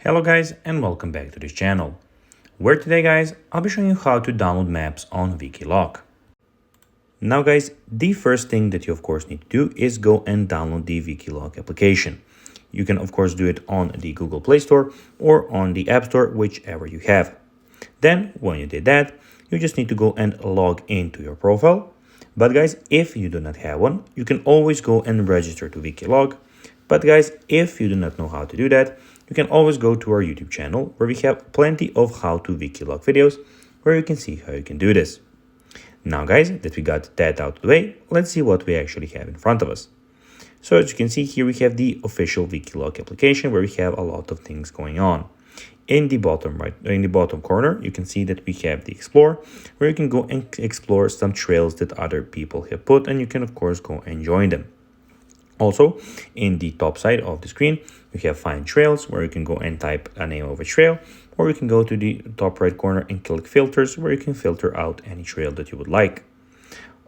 Hello guys and welcome back to this channel, where today guys I'll be showing you how to download maps on Wikiloc. Now guys, the first thing that you of course need to do is go and download the Wikiloc application. You can of course do it on the Google Play Store or on the App Store, whichever you have. Then when you did that, you just need to go and log into your profile. But guys, if you do not have one, you can always go and register to Wikiloc. But guys, if you do not know how to do that, you can always go to our YouTube channel where we have plenty of how to Wikiloc videos where you can see how you can do this. Now guys, that we got that out of the way, let's see what we actually have in front of us. So as you can see here, we have the official Wikiloc application where we have a lot of things going on. In the bottom corner, you can see that we have the Explore, where you can go and explore some trails that other people have put, and you can of course go and join them. Also, in the top side of the screen, we have Find Trails, where you can go and type a name of a trail, or you can go to the top right corner and click Filters, where you can filter out any trail that you would like.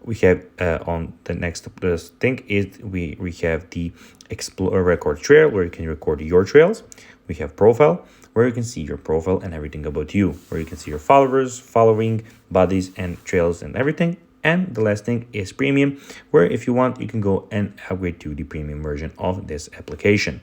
We have on the next thing is we have the Explore Record Trail, where you can record your trails. We have Profile, where you can see your profile and everything about you, where you can see your followers, following, buddies, and trails and everything. And the last thing is Premium, where if you want, you can go and upgrade to the premium version of this application.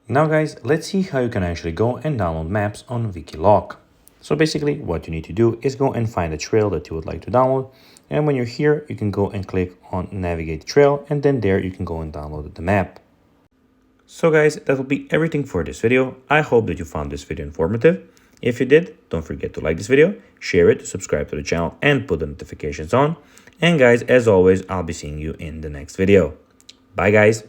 Now guys, let's see how you can actually go and download maps on Wikiloc. So basically what you need to do is go and find a trail that you would like to download. And when you're here, you can go and click on Navigate Trail, and then there you can go and download the map. So guys, that will be everything for this video. I hope that you found this video informative. If you did, don't forget to like this video, share it, subscribe to the channel, and put the notifications on. And guys, as always, I'll be seeing you in the next video. Bye guys.